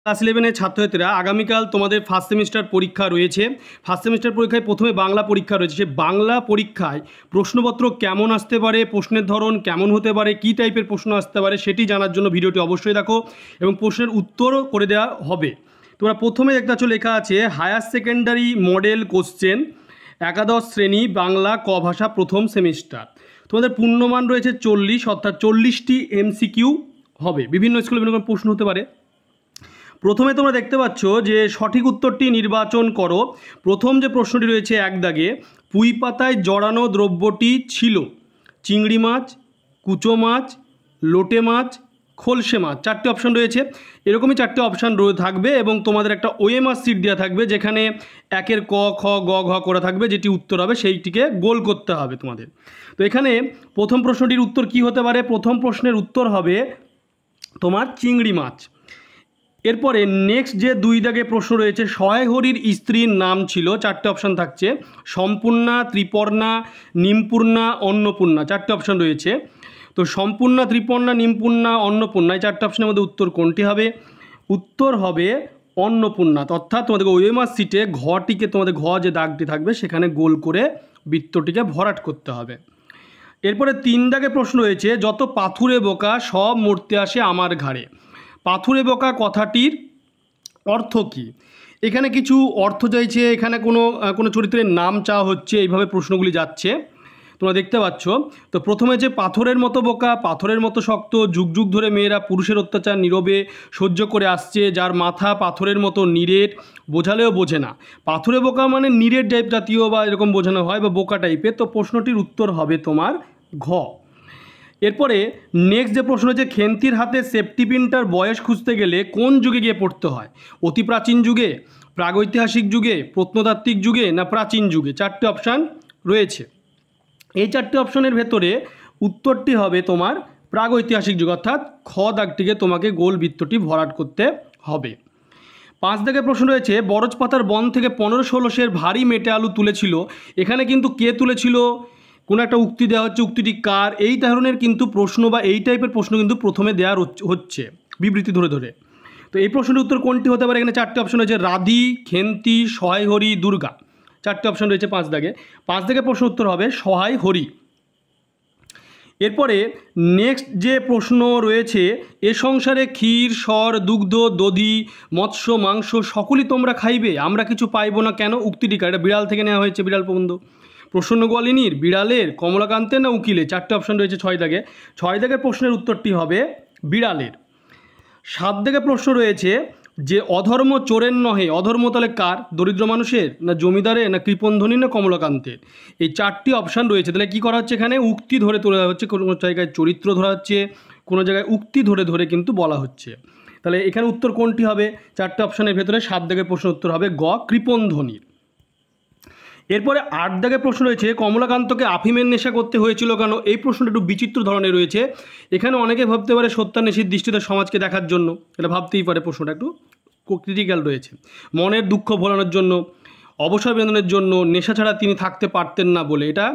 Class 11-এর ছাত্রছাত্রীরা আগামীকাল তোমাদের ফার্স্ট সেমিস্টার পরীক্ষা রয়েছে। ফার্স্ট সেমিস্টার পরীক্ষায় প্রথমে বাংলা পরীক্ষা রয়েছে। সেই বাংলা পরীক্ষায় প্রশ্নপত্র কেমন আসতে পারে, প্রশ্নের ধরন কেমন হতে পারে, কী টাইপের প্রশ্ন আসতে পারে সেটি জানার জন্য ভিডিওটি অবশ্যই দেখো এবং প্রশ্নের উত্তরও করে দেওয়া হবে। তোমরা প্রথমে দেখতে পাচ্ছ লেখা আছে হায়ার সেকেন্ডারি মডেল কোশ্চেন, একাদশ শ্রেণী বাংলা ক ভাষা প্রথম সেমিস্টার। তোমাদের পূর্ণমান রয়েছে 40, অর্থাৎ 40টি এমসিকিউ হবে। বিভিন্ন স্কুলে বিভিন্ন রকম প্রশ্ন হতে পারে। প্রথমে তোমরা দেখতে পাচ্ছ যে সঠিক উত্তরটি নির্বাচন করো। প্রথম যে প্রশ্নটি রয়েছে এক দাগে, পুঁই পাতায় জড়ানো দ্রব্যটি ছিল চিংড়ি মাছ, কুচো মাছ, লোটে মাছ, খলসে মাছ। চারটি অপশান রয়েছে, এরকমই চারটি অপশান থাকবে এবং তোমাদের একটা ওএমআর সিট দেওয়া থাকবে যেখানে একের ক খ গ ঘ করা থাকবে, যেটি উত্তর হবে সেইটিকে গোল করতে হবে তোমাদের। তো এখানে প্রথম প্রশ্নটির উত্তর কি হতে পারে? প্রথম প্রশ্নের উত্তর হবে তোমার চিংড়ি মাছ। এরপরে নেক্সট যে দুই দাগে প্রশ্ন রয়েছে, সহায় হরির স্ত্রীর নাম ছিল, চারটে অপশান থাকছে, সম্পূর্ণা, ত্রিপর্ণা, নিমপূর্ণা, অন্নপূর্ণা। চারটে অপশান রয়েছে। তো সম্পূর্ণা, ত্রিপর্ণা, নিমপূর্ণা, অন্নপূর্ণা, এই চারটে অপশানের মধ্যে উত্তর কোনটি হবে? উত্তর হবে অন্নপূর্ণা। অর্থাৎ তোমাদের ওএমআর সিটে ঘটিকে, তোমাদের ঘ যে দাগটি থাকবে সেখানে গোল করে বৃত্তটিকে ভরাট করতে হবে। এরপরে তিন দাগে প্রশ্ন রয়েছে, যত পাথুরে বোকা সব মরতে আসে আমার ঘাড়ে। পাথুরে বোকা কথাটির অর্থ কী? এখানে কিছু অর্থ চাইছে, এখানে কোনো চরিত্রের নাম চাওয়া হচ্ছে, এইভাবে প্রশ্নগুলি যাচ্ছে তোমরা দেখতে পাচ্ছ। তো প্রথমে যে পাথরের মতো বোকা, পাথরের মতো শক্ত, যুগ যুগ ধরে মেয়েরা পুরুষের অত্যাচার নীরবে সহ্য করে আসছে, যার মাথা পাথরের মতো নিরেট, বোঝালেও বোঝে না। পাথরে বোকা মানে নিরেট টাইপ জাতীয় বা এরকম বোঝানো হয়, বা বোকা টাইপের। তো প্রশ্নটির উত্তর হবে তোমার ঘ। এরপরে নেক্সট যে প্রশ্ন হচ্ছে, খেন্তির হাতে সেফটি পিনটার বয়স খুঁজতে গেলে কোন যুগে গিয়ে পড়তে হয়? অতি প্রাচীন যুগে, প্রাগৈতিহাসিক যুগে, প্রত্নতাত্ত্বিক যুগে, না প্রাচীন যুগে? চারটে অপশান রয়েছে। এই চারটে অপশানের ভেতরে উত্তরটি হবে তোমার প্রাগৈতিহাসিক যুগ, অর্থাৎ খ দাগটিকে তোমাকে গোল বৃত্তটি ভরাট করতে হবে। পাঁচ দাগে প্রশ্ন রয়েছে, বরজ পাতার বন থেকে 15-16 সের ভারী মেটে আলু তুলেছিল। এখানে কিন্তু কে তুলেছিল? কোনো একটা উক্তি দেওয়া হচ্ছে, উক্তিটি কার? এই ধরনের কিন্তু প্রশ্ন বা এই টাইপের প্রশ্ন কিন্তু প্রথমে দেওয়া হচ্ছে বিবৃতি ধরে ধরে। তো এই প্রশ্নের উত্তর কোনটি হতে পারে? এখানে চারটে অপশন রয়েছে, রাধি, খেন্তি, সহায় হরি, দুর্গা। চারটে অপশন রয়েছে পাঁচ দাগে। পাঁচ দাগে প্রশ্ন উত্তর হবে সহায় হরি। এরপরে নেক্সট যে প্রশ্ন রয়েছে, এ সংসারে ক্ষীর, সর, দুগ্ধ, দধি, মৎস্য, মাংস সকলই তোমরা খাইবে, আমরা কিছু পাইব না কেন? উক্তিটি কার? এটা বিড়াল থেকে নেওয়া হয়েছে, বিড়াল প্রবন্ধ। প্রসন্ন গোয়ালিনীর, বিড়ালের, কমলাকান্তের, না উকিলে? চারটে অপশান রয়েছে ছয় দাগে। ছয় দাগের প্রশ্নের উত্তরটি হবে বিড়ালের। সাত দাগে প্রশ্ন রয়েছে যে অধর্ম চোরের নহে, অধর্ম তাহলে কার? দরিদ্র মানুষের, না জমিদারের, না কৃপণধনী, না কমলাকান্তের? এই চারটি অপশান রয়েছে। তাহলে কী করা হচ্ছে? এখানে উক্তি ধরে তোলা হচ্ছে, কোনো জায়গায় চরিত্র ধরা হচ্ছে, কোনো জায়গায় উক্তি ধরে ধরে কিন্তু বলা হচ্ছে। তাহলে এখানে উত্তর কোনটি হবে? চারটে অপশানের ভেতরে সাত দাগের প্রশ্ন উত্তর হবে গ, কৃপণধনীর। এরপরে আট দাগে প্রশ্ন রয়েছে, কমলাকান্তকে আফিমের নেশা করতে হয়েছিল কেন? এই প্রশ্নটা একটু বিচিত্র ধরনের রয়েছে। এখানে অনেকে ভাবতে পারে সত্যান্বেষীর দৃষ্টিতে সমাজকে দেখার জন্য, এটা ভাবতেই পারে, প্রশ্নটা একটু ক্রিটিক্যাল রয়েছে। মনের দুঃখ ভোলানোর জন্য, অবসর বিনোদনের জন্য, নেশা ছাড়া তিনি থাকতে পারতেন না বলে। এটা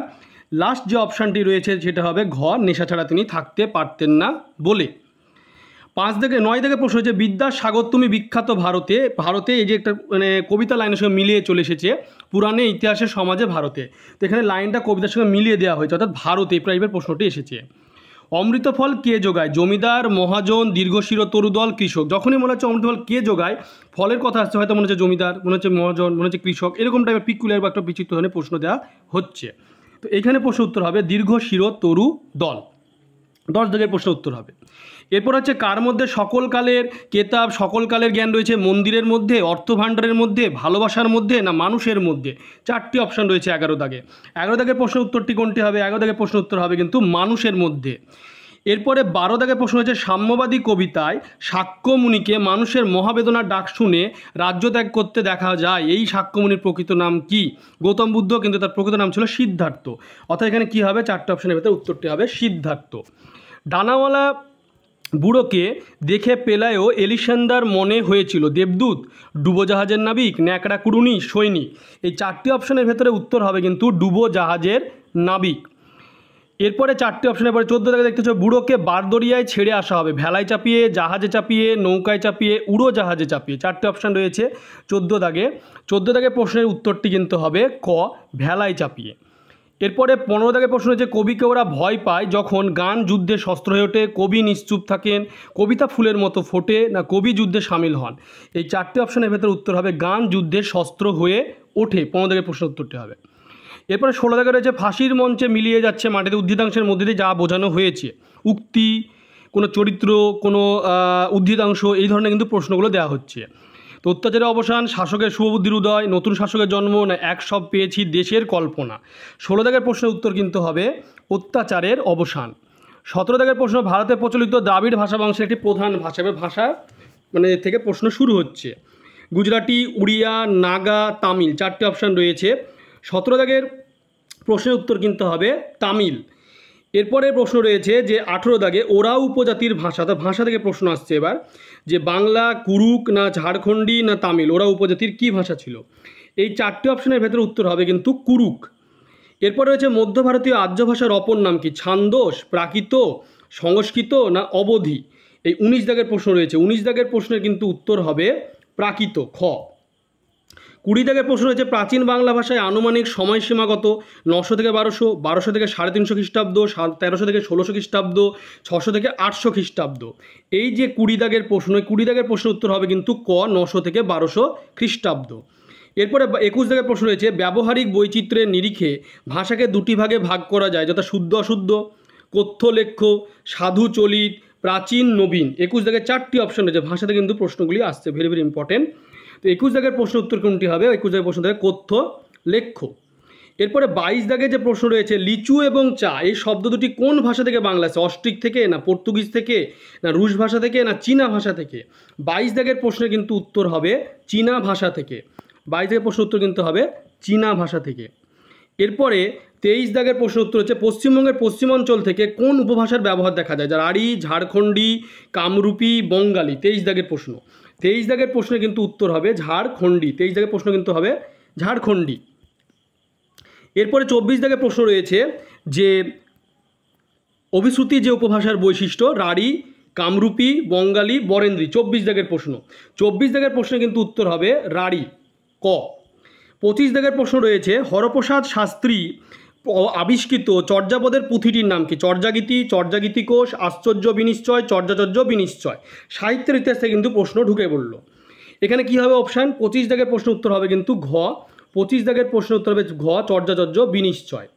লাস্ট যে অপশানটি রয়েছে সেটা হবে ঘ, নেশা ছাড়া তিনি থাকতে পারতেন না বলে। পাঁচ দাগে নয় দাগে প্রশ্ন হচ্ছে, বিদ্যাসাগর তুমি বিখ্যাত ভারতে। ভারতে এই যে একটা কবিতা লাইনের সঙ্গে মিলিয়ে চলে এসেছে, পুরাণে, ইতিহাসে, সমাজে, ভারতে। তো এখানে লাইনটা কবিতার সঙ্গে মিলিয়ে দেওয়া হয়েছে, অর্থাৎ ভারতে এই টাইপের প্রশ্নটি এসেছে। অমৃত ফল কে যোগায়? জমিদার, মহাজন, দীর্ঘশির, তরুদল, কৃষক। যখনই মনে হচ্ছে অমৃত ফল কে যোগায়, ফলের কথা আসছে, হয়তো মনে হচ্ছে জমিদার, মনে হচ্ছে মহাজন, মনে হচ্ছে কৃষক, এরকম টাইপের পিকুলার বা একটা বিচিত্র ধরনের প্রশ্ন দেওয়া হচ্ছে। তো এখানে প্রশ্ন উত্তর হবে দীর্ঘশির, তরু, দল। 10 দাগের প্রশ্ন উত্তর হবে। এরপর হচ্ছে, কার মধ্যে সকল কালের কেতাব, সকল কালের জ্ঞান রয়েছে? মন্দিরের মধ্যে, অর্থভাণ্ডারের মধ্যে, ভালোবাসার মধ্যে, না মানুষের মধ্যে? চারটি অপশান রয়েছে 11 দাগে। 11 দাগের প্রশ্ন উত্তরটি কোনটি হবে? 11 দাগের প্রশ্ন উত্তর হবে কিন্তু মানুষের মধ্যে। এরপরে 12 দাগের প্রশ্ন হচ্ছে, সাম্যবাদী কবিতায় শাক্যমুনিকে মানুষের মহাবেদনার ডাক শুনে রাজ্য ত্যাগ করতে দেখা যায়, এই শাক্যমুনির প্রকৃত নাম কি? গৌতম বুদ্ধ, কিন্তু তার প্রকৃত নাম ছিল সিদ্ধার্থ। অর্থাৎ এখানে কী হবে? চারটে অপশানের ভেতরে উত্তরটি হবে সিদ্ধার্থ। ডানাওয়ালা বুড়োকে দেখে পেলায়ও এলিসান্দার মনে হয়েছিল দেবদূত, ডুবোজাহাজের নাবিক, ন্যাকড়া কুড়ুনি, সৈনিক। এই চারটি অপশানের ভেতরে উত্তর হবে কিন্তু ডুবোজাহাজের নাবিক। এরপরে 4টে অপশনের পরে 14 দাগে দেখতেছ বুড়োকে বারদরিয়ায় ছেড়ে আসা হবে, ভেলায় চাপিয়ে, জাহাজে চাপিয়ে, নৌকায় চাপিয়ে, উড়োজাহাজে চাপিয়ে। 4টে অপশান রয়েছে 14 দাগে। 14 দাগে প্রশ্নের উত্তরটি কিন্তু হবে ক, ভেলায় চাপিয়ে। এরপরে 15 দাগে প্রশ্ন হচ্ছে কবিকে ওরা ভয় পায় যখন গান যুদ্ধে শস্ত্র হয়ে ওঠে, কবি নিশ্চুপ থাকেন, কবিতা ফুলের মতো ফোটে, না কবি যুদ্ধে সামিল হন। এই 4টে অপশনের ভেতরে উত্তর হবে গান যুদ্ধে শস্ত্র হয়ে ওঠে। 15 দাগের প্রশ্নের উত্তরটি হবে। এরপরে 16 দাগে রয়েছে ফাঁসির মঞ্চে মিলিয়ে যাচ্ছে মাটিতে, উদ্ধৃতাংশের মধ্যে দিয়ে যা বোঝানো হয়েছে, উক্তি, কোনো চরিত্র, কোনো উদ্ধৃতাংশ, এই ধরনের কিন্তু প্রশ্নগুলো দেওয়া হচ্ছে। তো অত্যাচারের অবসান, শাসকের শুভবুদ্ধির উদয়, নতুন শাসকের জন্ম, না এক সব পেয়েছি দেশের কল্পনা। 16 দাগের প্রশ্নের উত্তর কিন্তু হবে অত্যাচারের অবসান। 17 দাগের প্রশ্ন ভারতে প্রচলিত দ্রাবিড় ভাষা বংশের একটি প্রধান ভাষা, এবার ভাষা মানে থেকে প্রশ্ন শুরু হচ্ছে। গুজরাটি, উড়িয়া, নাগা, তামিল, 4টে অপশান রয়েছে। 17 দাগের প্রশ্নের উত্তর কিন্তু হবে তামিল। এরপরে প্রশ্ন রয়েছে যে 18 দাগে ওরাও উপজাতির ভাষা, তো ভাষা থেকে প্রশ্ন আসছে এবার যে বাংলা, কুরুক, না ঝাড়খণ্ডী, না তামিল, ওরাও উপজাতির কী ভাষা ছিল। এই 4টে অপশনের ভেতরে উত্তর হবে কিন্তু কুরুক। এরপরে রয়েছে মধ্য ভারতীয় আর্য ভাষার অপর নাম কি, ছান্দোস, প্রাকৃত, সংস্কৃত, না অবধি। এই 19 দাগের প্রশ্ন রয়েছে। 19 দাগের প্রশ্নের কিন্তু উত্তর হবে প্রাকৃত, খ। 20 দাগের প্রশ্ন রয়েছে প্রাচীন বাংলা ভাষায় আনুমানিক সময়সীমা কত, 900 থেকে 1200, 1200 থেকে 350 খ্রিস্টাব্দ, 1300 থেকে 1600 খ্রিস্টাব্দ, 600 থেকে 800 খ্রিস্টাব্দ। এই যে 20 দাগের প্রশ্ন, 20 দাগের প্রশ্নের উত্তর হবে কিন্তু ক, 900 থেকে 1200 খ্রিস্টাব্দ। এরপরে 21 দাগের প্রশ্ন রয়েছে ব্যবহারিক বৈচিত্র্যের নিরিখে ভাষাকে দুটি ভাগে ভাগ করা যায়, যথা শুদ্ধ অশুদ্ধ, কথ্য লেখ্য, সাধু চলিত, প্রাচীন নবীন। 21 দাগের 4টি অপশন রয়েছে, ভাষাতে কিন্তু প্রশ্নগুলি আসছে, ভেরি ভেরি ইম্পর্টেন্ট। তো 21 দাগের প্রশ্ন উত্তর কোনটি হবে, 21 দাগের প্রশ্ন থেকে কথ্য লেখ্য। এরপরে 22 দাগে যে প্রশ্ন রয়েছে লিচু এবং চা, এই শব্দ দুটি কোন ভাষা থেকে বাংলা আসে, অস্ট্রিক থেকে, না পর্তুগিজ থেকে, না রুশ ভাষা থেকে, না চীনা ভাষা থেকে। 22 দাগের প্রশ্নের কিন্তু উত্তর হবে চীনা ভাষা থেকে। 22 দাগের প্রশ্ন উত্তর কিন্তু হবে চীনা ভাষা থেকে। এরপরে 23 দাগের প্রশ্ন উত্তর হচ্ছে পশ্চিমবঙ্গের পশ্চিমাঞ্চল থেকে কোন উপভাষার ব্যবহার দেখা যায়, যার আড়ি, ঝাড়খণ্ডী, কামরূপী, বঙ্গালী। 23 দাগের প্রশ্ন। 23 দাগের প্রশ্নে কিন্তু উত্তর হবে ঝাড়খণ্ডী। 23 দাগের প্রশ্ন কিন্তু হবে ঝাড়খণ্ডী। এরপরে 24 দাগের প্রশ্ন রয়েছে যে অভিশ্রুতি যে উপভাষার বৈশিষ্ট্য, রাঢ়ী, কামরূপী, বঙ্গালী, বরেন্দ্রী। 24 দাগের প্রশ্ন। 24 দাগের প্রশ্নে কিন্তু উত্তর হবে রাঢ়ী, ক। 25 দাগের প্রশ্ন রয়েছে হরপ্রসাদ শাস্ত্রী আবিষ্কৃত চর্যাপদের পুঁথিটির নাম কি, চর্যাগীতি, চর্যাগীতিকোষ, আশ্চর্য বিনিশ্চয়, চর্যাচর্য বিনিশ্চয়। সাহিত্যের ইতিহাস থেকে কিন্তু প্রশ্ন ঢুকে পড়ল। এখানে কি হবে অপশান, 25 দাগের প্রশ্ন উত্তর হবে কিন্তু ঘ। 25 দাগের প্রশ্ন উত্তর হবে ঘ, চর্যাচর্য বিনিশ্চয়।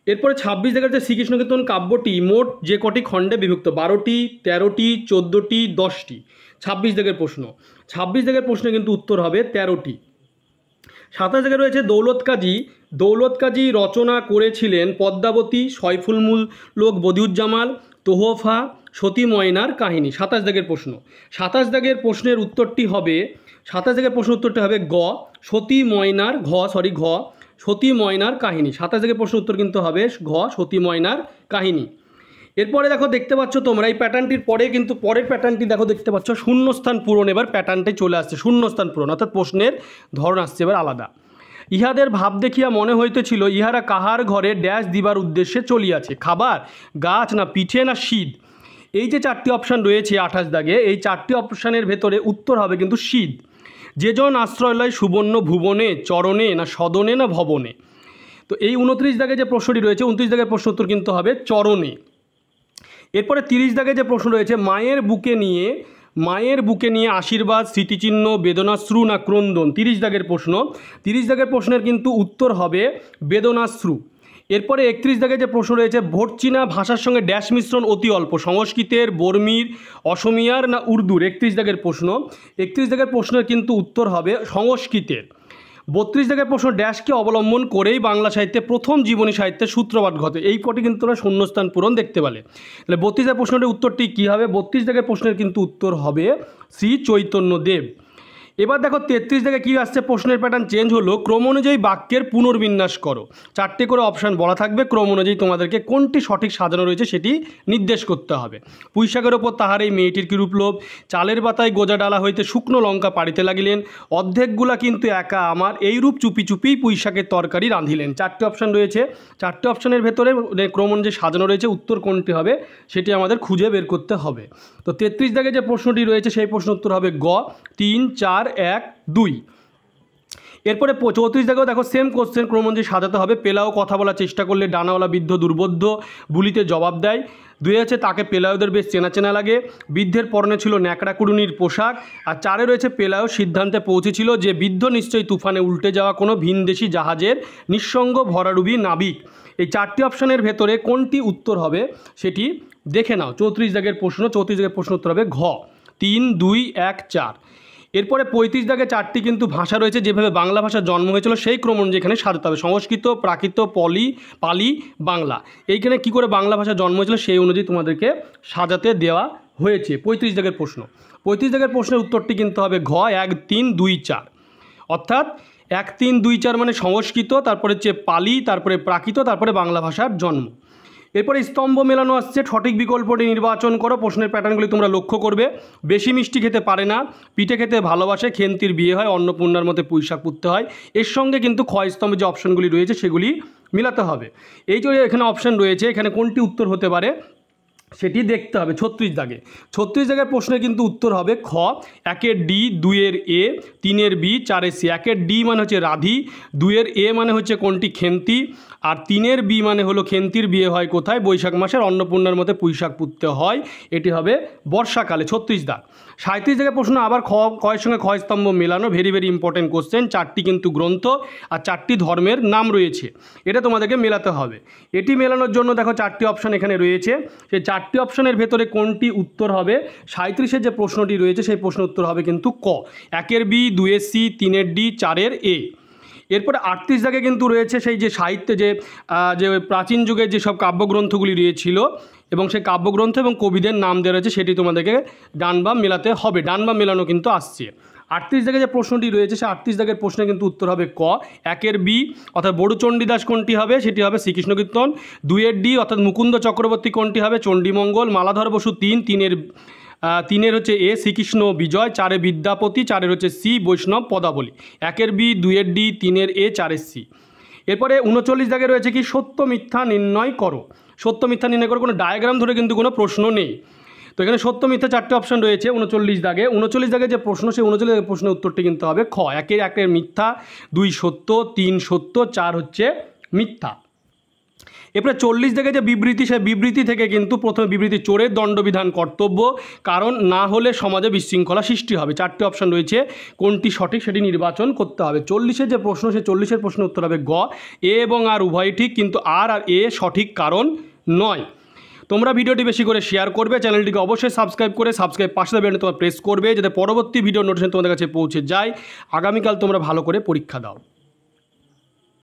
এরপরে 26 দাগের যে শ্রীকৃষ্ণ কীর্তন কাব্যটি মোট যে কটি খণ্ডে বিভক্ত, 12টি, 13টি, 14টি, 10টি। 26 দাগের প্রশ্ন। 26 দাগের প্রশ্নে কিন্তু উত্তর হবে 13টি। 27 দাগে রয়েছে দৌলত কাজী। দৌলত কাজী রচনা করেছিলেন পদ্মাবতী, সয়ফুল মুলক বদিউজ্জামাল, তোহফা, সতী ময়নার কাহিনী। 27 দাগের প্রশ্ন। 27 দাগের প্রশ্নের উত্তরটি হবে, 27 দাগের প্রশ্ন উত্তরটি হবে গ, সতী ময়নার, ঘ, সতী ময়নার কাহিনী। 27 দাগের প্রশ্ন উত্তর কিন্তু হবে ঘ, সতী ময়নার কাহিনী। এরপরে দেখো দেখতে পাচ্ছ তোমরা এই প্যাটার্নটির পরে কিন্তু পরের প্যাটার্নটি দেখো দেখতে পাচ্ছ শূন্যস্থান পূরণ। এবার প্যাটার্নটি চলে আসছে শূন্যস্থান পূরণ, অর্থাৎ প্রশ্নের ধরন আসছে এবার আলাদা। ইহাদের ভাব দেখিয়া মনে হইতেছিল ইহারা কাহার ঘরে ড্যাশ দিবার উদ্দেশ্যে চলিয়াছে, খাবার, গাছ, না পিঠে, না শীত। এই যে 4টি অপশান রয়েছে 28 দাগে, এই 4টি অপশানের ভেতরে উত্তর হবে কিন্তু শীত। যেজন আশ্রয়লয় সুবর্ণ ভুবনে, চরণে, না সদনে, না ভবনে। তো এই 29 দাগে যে প্রশ্নটি রয়েছে, 29 দাগের প্রশ্ন উত্তর কিন্তু হবে চরণে। এরপরে 30 দাগে যে প্রশ্ন রয়েছে মায়ের বুকে নিয়ে আশীর্বাদ, স্মৃতিচিহ্ন, বেদনাশ্রু, না ক্রন্দন। 30 দাগের প্রশ্ন। 30 দাগের প্রশ্নের কিন্তু উত্তর হবে বেদনাশ্রু। এরপরে 31 দাগে যে প্রশ্ন রয়েছে ভোটচীনা ভাষার সঙ্গে ড্যাশ মিশ্রণ অতি অল্প, সংস্কৃতের, বর্মীর, অসমিয়ার, না উর্দুর। 31 দাগের প্রশ্ন। 31 দাগের প্রশ্নের কিন্তু উত্তর হবে সংস্কৃতের। 32 দাগের প্রশ্ন ড্যাশকে অবলম্বন করেই বাংলা সাহিত্যে প্রথম জীবনী সাহিত্যের সূত্রপাত ঘটে। এই কটি কিন্তু তোমরা শূন্যস্থান পূরণ দেখতে পেলে। তাহলে 32 দাগের প্রশ্নের উত্তরটি কী হবে, 32 দাগের প্রশ্নের কিন্তু উত্তর হবে শ্রী চৈতন্যদেব। এবার দেখো 33 থেকে কী আসছে, প্রশ্নের প্যাটার্ন চেঞ্জ হলো, ক্রম অনুযায়ী বাক্যের পুনর্বিন্যাস করো। 4টে করে অপশান বলা থাকবে, ক্রম অনুযায়ী তোমাদেরকে কোনটি সঠিক সাজানো রয়েছে সেটি নির্দেশ করতে হবে। পুঁইশাকের ওপর তাহার এই মেয়েটির কিরূপ লোভ, চালের পাতায় গোজা ডালা হইতে শুকনো লঙ্কা পাড়িতে লাগিলেন, অর্ধেকগুলা কিন্তু একা আমার, এইরূপ চুপি চুপি পুঁইশাকের তরকারি রাঁধিলেন। 4টে অপশান রয়েছে, 4টে অপশানের ভেতরে ক্রম অনুযায়ী সাজানো রয়েছে, উত্তর কোনটি হবে সেটি আমাদের খুঁজে বের করতে হবে। তো 33 দাগে যে প্রশ্নটি রয়েছে সেই প্রশ্ন উত্তর হবে গ 3, 4, 1, 2। এরপরে 34 দাগেও দেখো সেম কোশ্চেন, ক্রম অনুযায়ী সাজাতে হবে। পেলাও কথা বলার চেষ্টা করলে ডানাওয়ালা বৃদ্ধ দুর্বোধ্য বুলিতে জবাব দেয়। 2 আছে তাকে পেলাওদের বেশ চেনা চেনা লাগে, বৃদ্ধের পরনে ছিল ন্যাকড়া কুড়ুনির পোশাক। আর 4 রয়েছে পেলাও সিদ্ধান্তে পৌঁছেছিল যে বৃদ্ধ নিশ্চয়ই তুফানে উল্টে যাওয়া কোনো ভিনদেশি জাহাজের নিঃসঙ্গ ভরাডুবি নাবিক। এই 4টি অপশানের ভেতরে কোনটি উত্তর হবে সেটি দেখে নাও। 34 দাগের প্রশ্ন, 34 দাগের প্রশ্ন উত্তর হবে ঘ 3, 2, 1, 4। এরপরে 35 দাগে 4টি কিন্তু ভাষা রয়েছে, যেভাবে বাংলা ভাষার জন্ম হয়েছিল সেই ক্রম অনুযায়ী এখানে সাজাতে হবে। সংস্কৃত, প্রাকৃত, পালি, বাংলা। এইখানে কি করে বাংলা ভাষা জন্ম হয়েছিল সেই অনুযায়ী তোমাদেরকে সাজাতে দেওয়া হয়েছে। 35 দাগের প্রশ্ন, 35 দাগের প্রশ্নের উত্তরটি কিন্তু হবে ঘ 1, 3, 2, 4। অর্থাৎ 1, 3, 2, 4 মানে সংস্কৃত, তারপরে হচ্ছে পালি, তারপরে প্রাকৃত, তারপরে বাংলা ভাষার জন্ম। এরপরে স্তম্ভ মেলানো আসছে, সঠিক বিকল্পটি নির্বাচন করো। প্রশ্নের প্যাটার্নগুলি তোমরা লক্ষ্য করবে। বেশি মিষ্টি খেতে পারে না, পিঠে খেতে ভালোবাসে, খেন্তির বিয়ে হয়, অন্নপূর্ণার মতে পুঁইশাক পুঁততে হয়। এর সঙ্গে কিন্তু ক্ষয় স্তম্ভে যে অপশানগুলি রয়েছে সেগুলি মিলাতে হবে। এই যে এখানে অপশান রয়েছে, এখানে কোনটি উত্তর হতে পারে সেটি দেখতে হবে। 36 দাগে, 36 দাগের প্রশ্নের কিন্তু উত্তর হবে খ 1 ডি, 2 এ, 3 বি, 4 সি। 1 ডি মানে হচ্ছে রাধি, 2 এ মানে হচ্ছে কোনটি খেন্তি, আর 3 বি মানে হলো খেন্তির বিয়ে হয় কোথায়, বৈশাখ মাসের অন্নপূর্ণার মধ্যে পুঁইশাক পুঁততে হয়। এটি হবে বর্ষাকালে। 36 দাগ। 37 দাগের প্রশ্ন আবার কয়ের সঙ্গে ক্ষয় স্তম্ভ মেলানো, ভেরি ভেরি ইম্পর্টেন্ট কোশ্চেন। 4টি কিন্তু গ্রন্থ আর 4টি ধর্মের নাম রয়েছে, এটা তোমাদেরকে মেলাতে হবে। এটি মেলানোর জন্য দেখো 4টি অপশান এখানে রয়েছে, সেই 4টি অপশানের ভেতরে কোনটি উত্তর হবে। 37-এর যে প্রশ্নটি রয়েছে সেই প্রশ্ন উত্তর হবে কিন্তু ক 1 বি, 2 সি, 3 ডি, 4 এ। এরপরে 38 দাগে কিন্তু রয়েছে সেই যে সাহিত্যে যে প্রাচীন যুগের যেসব কাব্যগ্রন্থগুলি রয়েছিল এবং সেই কাব্যগ্রন্থ এবং কবিদের নাম দেওয়া রয়েছে, সেটি তোমাদেরকে ডান বাম মেলাতে হবে। ডান বাম মেলানো কিন্তু আসছে। 38 দাগে যে প্রশ্নটি রয়েছে সেই 38 দাগের প্রশ্নে কিন্তু উত্তর হবে ক 1 বি অর্থাৎ বড়ু চণ্ডীদাস কোনটি হবে, সেটি হবে শ্রীকৃষ্ণ কীর্তন। 2 ডি অর্থাৎ মুকুন্দ চক্রবর্তী কোনটি হবে, চণ্ডীমঙ্গল। মালাধর বসু 3 হচ্ছে এ শ্রীকৃষ্ণ বিজয়, 4 বিদ্যাপতি, 4 হচ্ছে সি বৈষ্ণব পদাবলী। 1 বি, 2 ডি, 3 এ, 4 সি। এরপরে 39 দাগে রয়েছে কি সত্য মিথ্যা নির্ণয় করো। সত্য মিথ্যা নির্ণয় করো, কোনো ডায়াগ্রাম ধরে কিন্তু কোনো প্রশ্ন নেই। তো এখানে সত্য মিথ্যা 4টে অপশান রয়েছে 39 দাগে। 39 দাগে যে প্রশ্ন সেই 39 দাগের প্রশ্নের উত্তরটি কিন্তু হবে খ 1 মিথ্যা, 2 সত্য, 3 সত্য, 4 হচ্ছে মিথ্যা। এরপরে 40 দাগে যে বিবৃতি, সেই বিবৃতি থেকে কিন্তু প্রথমে বিবৃতি চোরের দণ্ডবিধান কর্তব্য, কারণ না হলে সমাজে বিশৃঙ্খলা সৃষ্টি হবে। 4টে অপশান রয়েছে, কোনটি সঠিক সেটি নির্বাচন করতে হবে। 40-এর যে প্রশ্ন সেই 40-এর প্রশ্নের উত্তর হবে গ এ এবং আর উভয়ই ঠিক, কিন্তু আর এ সঠিক কারণ নয়। তোমরা ভিডিওটি বেশি করে শেয়ার করবে, চ্যানেলটিকে অবশ্যই সাবস্ক্রাইব করে পাশে বেলটি তোমরা প্রেস করবে, যাতে পরবর্তী ভিডিও নোটিফিকেশন তোমাদের কাছে পৌঁছে যায়। আগামীকাল তোমরা ভালো করে পরীক্ষা দাও।